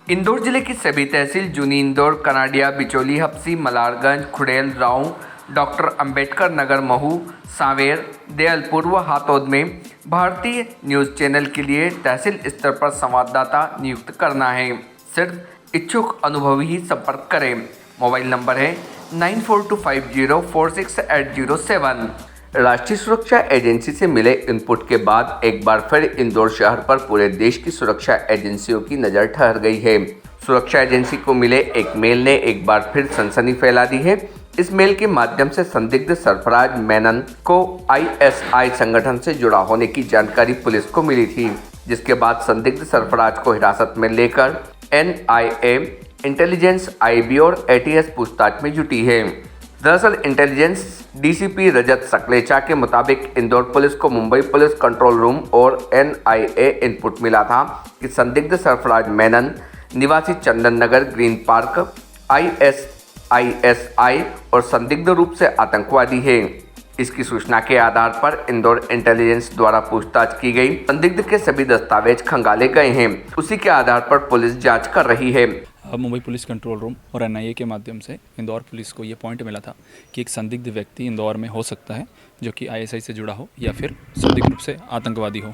इंदौर जिले की सभी तहसील जूनी इंदौर, कनाडिया, बिचौली, हप्सी, मलारगंज, खुड़ैल, राऊ, डॉक्टर अंबेडकर नगर, महू, सांवेर, दयालपुर व हातौद में भारतीय न्यूज़ चैनल के लिए तहसील स्तर पर संवाददाता नियुक्त करना है। सिर्फ इच्छुक अनुभवी ही संपर्क करें। मोबाइल नंबर है 9420468007। राष्ट्रीय सुरक्षा एजेंसी से मिले इनपुट के बाद एक बार फिर इंदौर शहर पर पूरे देश की सुरक्षा एजेंसियों की नज़र ठहर गई है। सुरक्षा एजेंसी को मिले एक मेल ने एक बार फिर सनसनी फैला दी है। इस मेल के माध्यम से संदिग्ध सरफराज मेनन को आईएसआई संगठन से जुड़ा होने की जानकारी पुलिस को मिली थी, जिसके बाद संदिग्ध सरफराज को हिरासत में लेकर एनआईए, इंटेलिजेंस, आईबी और एटीएस पूछताछ में जुटी है। दरअसल इंटेलिजेंस डीसीपी रजत सकलेचा के मुताबिक इंदौर पुलिस को मुंबई पुलिस कंट्रोल रूम और एनआईए इनपुट मिला था कि संदिग्ध सरफराज मेनन निवासी Chandan Nagar, green park, ISI और संदिग्ध रूप से आतंकवादी है। इसकी सूचना के आधार पर इंदौर इंटेलिजेंस द्वारा पूछताछ की गई। संदिग्ध के सभी दस्तावेज खंगाले गए हैं। उसी के आधार पर पुलिस जांच कर रही है। मुंबई पुलिस कंट्रोल रूम और एनआईए के माध्यम से इंदौर पुलिस को ये पॉइंट मिला था कि एक संदिग्ध व्यक्ति इंदौर में हो सकता है जो कि आईएसआई से जुड़ा हो या फिर संदिग्ध रूप से आतंकवादी हो।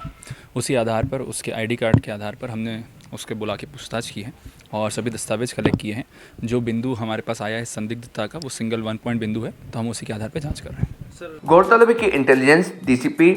उसी आधार पर, उसके आईडी कार्ड के आधार पर हमने उसके बुला के पूछताछ की है और सभी दस्तावेज कलेक्ट किए हैं। जो बिंदु हमारे पास आया है संदिग्धता का, वो सिंगल 1 पॉइंट बिंदु है, तो हम उसी के आधार पर जाँच कर रहे हैं। गौरतलब है कि इंटेलिजेंस डीसीपी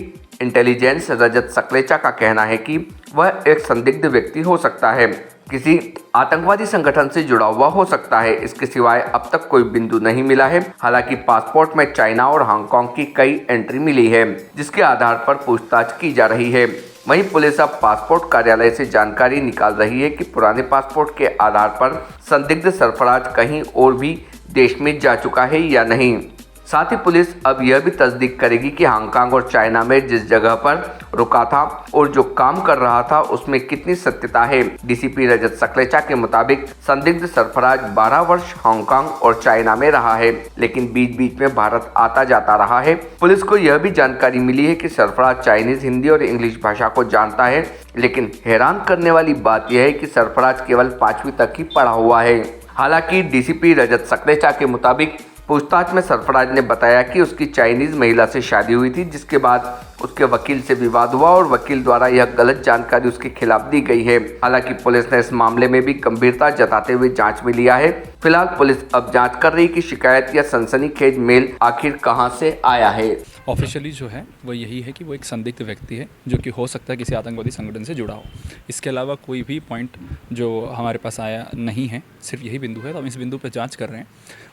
इंटेलिजेंस रजत सकलेचा का कहना है कि वह एक संदिग्ध व्यक्ति हो सकता है, किसी आतंकवादी संगठन से जुड़ा हुआ हो सकता है। इसके सिवाय अब तक कोई बिंदु नहीं मिला है। हालांकि पासपोर्ट में चाइना और हांगकांग की कई एंट्री मिली है, जिसके आधार पर पूछताछ की जा रही है। वहीं पुलिस अब पासपोर्ट कार्यालय से जानकारी निकाल रही है कि पुराने पासपोर्ट के आधार पर संदिग्ध सरफराज कहीं और भी देश में जा चुका है या नहीं। साथ ही पुलिस अब यह भी तस्दीक करेगी कि हांगकांग और चाइना में जिस जगह पर रुका था और जो काम कर रहा था उसमें कितनी सत्यता है। डीसीपी रजत सकलेचा के मुताबिक संदिग्ध सरफराज 12 वर्ष हांगकांग और चाइना में रहा है, लेकिन बीच बीच में भारत आता जाता रहा है। पुलिस को यह भी जानकारी मिली है कि सरफराज चाइनीज, हिंदी और इंग्लिश भाषा को जानता है, लेकिन हैरान करने वाली बात यह है कि सरफराज केवल 5वीं तक ही पढ़ा हुआ है। हालांकि डीसीपी रजत सकलेचा के मुताबिक पूछताछ में सरफराज ने बताया कि उसकी चाइनीज महिला से शादी हुई थी, जिसके बाद उसके वकील से विवाद हुआ और वकील द्वारा यह गलत जानकारी उसके खिलाफ दी गई है। हालांकि पुलिस ने इस मामले में भी गंभीरता जताते हुए जांच में लिया है। फिलहाल पुलिस अब जांच कर रही कि शिकायत या सनसनीखेज मेल आखिर कहां से आया है। ऑफिशियली जो है वो यही है कि वो एक संदिग्ध व्यक्ति है जो कि हो सकता है किसी आतंकवादी संगठन से जुड़ा हो। इसके अलावा कोई भी पॉइंट जो हमारे पास आया नहीं है, सिर्फ यही बिंदु है, तो हम इस बिंदु पर जांच कर रहे हैं।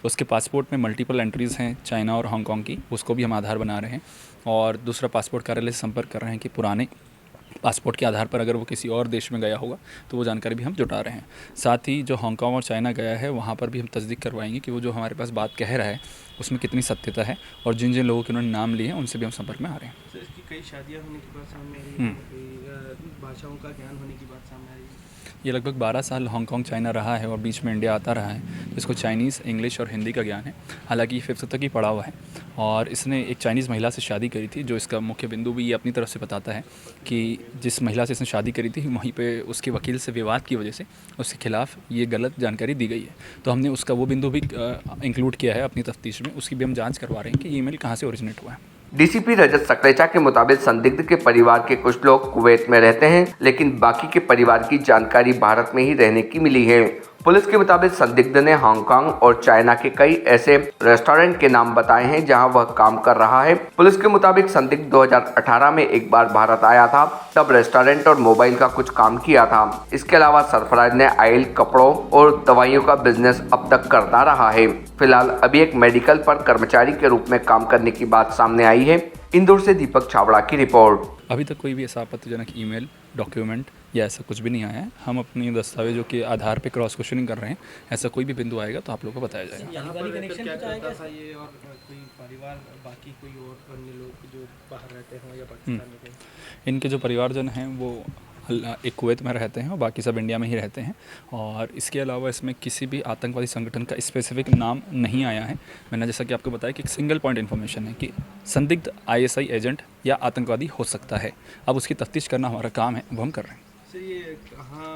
उसके पासपोर्ट में मल्टीपल एंट्रीज़ हैं चाइना और हांगकांग की, उसको भी हम आधार बना रहे हैं। और दूसरा, पासपोर्ट कार्यालय से संपर्क कर रहे हैं कि पुराने पासपोर्ट के आधार पर अगर वो किसी और देश में गया होगा तो वो जानकारी भी हम जुटा रहे हैं। साथ ही जो हांगकांग और चाइना गया है वहाँ पर भी हम तस्दीक करवाएंगे कि वो जो हमारे पास बात कह रहा है उसमें कितनी सत्यता है, और जिन जिन लोगों के उन्होंने नाम लिए हैं उनसे भी हम संपर्क में आ रहे हैं। सर, इसकी कई शादियाँ होने की बात सामने आ रही है, भाषाओं का ज्ञान होने की बात सामने आ रही है। ये लगभग 12 साल हांगकांग चाइना रहा है और बीच में इंडिया आता रहा है, तो इसको चाइनीज़, इंग्लिश और हिंदी का ज्ञान है। हालांकि ये 5th तक ही पढ़ा हुआ है और इसने एक चाइनीज़ महिला से शादी करी थी। जो इसका मुख्य बिंदु भी ये अपनी तरफ से बताता है कि जिस महिला से इसने शादी करी थी वहीं पे उसके वकील से विवाद की वजह से उसके खिलाफ ये गलत जानकारी दी गई है। तो हमने उसका वो बिंदु भी इंक्लूड किया है अपनी तफ्तीश में। उसकी भी हम जाँच करवा रहे हैं कि ये ईमेल कहाँ से ओरिजिनेट हुआ है। डीसीपी रजत सकलेचा के मुताबिक संदिग्ध के परिवार के कुछ लोग कुवैत में रहते हैं, लेकिन बाकी के परिवार की जानकारी भारत में ही रहने की मिली है। पुलिस के मुताबिक संदिग्ध ने हांगकांग और चाइना के कई ऐसे रेस्टोरेंट के नाम बताए हैं जहां वह काम कर रहा है। पुलिस के मुताबिक संदिग्ध 2018 में एक बार भारत आया था, तब रेस्टोरेंट और मोबाइल का कुछ काम किया था। इसके अलावा सरफराज ने ऑयल, कपड़ों और दवाइयों का बिजनेस अब तक करता रहा है। फिलहाल अभी एक मेडिकल पर कर्मचारी के रूप में काम करने की बात सामने आई है। इंदौर से दीपक छाबड़ा की रिपोर्ट। अभी तक कोई भी ऐसा आपत्तिजनक ईमेल, डॉक्यूमेंट या ऐसा कुछ भी नहीं आया है। हम अपनी दस्तावेजों के आधार पे क्रॉस क्वेश्चनिंग कर रहे हैं। ऐसा कोई भी बिंदु आएगा तो आप लोगों को बताया जाएगा। यहाँ पर रहकर क्या करता था ये, और कोई परिवार, बाकी कोई और अन्य लोग जो बाहर रहते हैं या पाकिस्तान में कहीं? इनके जो परिवारजन हैं वो एक कुवैत में रहते हैं और बाकी सब इंडिया में ही रहते हैं। और इसके अलावा इसमें किसी भी आतंकवादी संगठन का स्पेसिफिक नाम नहीं आया है। मैंने जैसा कि आपको बताया कि एक सिंगल पॉइंट इन्फॉर्मेशन है कि संदिग्ध आईएसआई एजेंट या आतंकवादी हो सकता है। अब उसकी तफ्तीश करना हमारा काम है, वो हम कर रहे हैं। सर ये कहाँ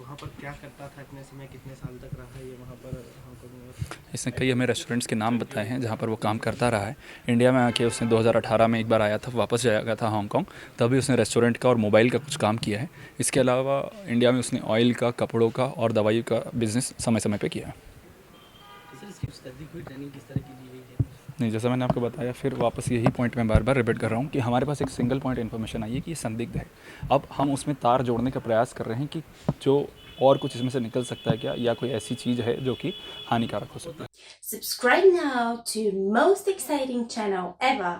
वहाँ पर क्या करता था, इतने समय कितने साल तक रहा है ये वहाँ पर हांगकांग में? इसने कई हमें रेस्टोरेंट्स के नाम बताए हैं जहाँ पर वो काम करता रहा है। इंडिया में आके उसने 2018 में एक बार आया था, वापस जाया था हांगकांग, तभी उसने रेस्टोरेंट का और मोबाइल का कुछ काम किया है। इसके अलावा इंडिया में उसने ऑयल का, कपड़ों का और दवाई का बिजनेस समय समय पे किया है। सर इसकी उसकी कोई ट्रेनिंग किस तरह की दी गई है? नहीं, जैसा मैंने आपको बताया, फिर वापस यही पॉइंट मैं बार बार रिपीट कर रहा हूँ कि हमारे पास एक सिंगल पॉइंट इन्फॉर्मेशन आई है कि ये संदिग्ध है। अब हम उसमें तार जोड़ने का प्रयास कर रहे हैं कि जो और कुछ इसमें से निकल सकता है क्या, या कोई ऐसी चीज़ है जो कि हानिकारक हो सकता है। Subscribe now to most exciting channel ever.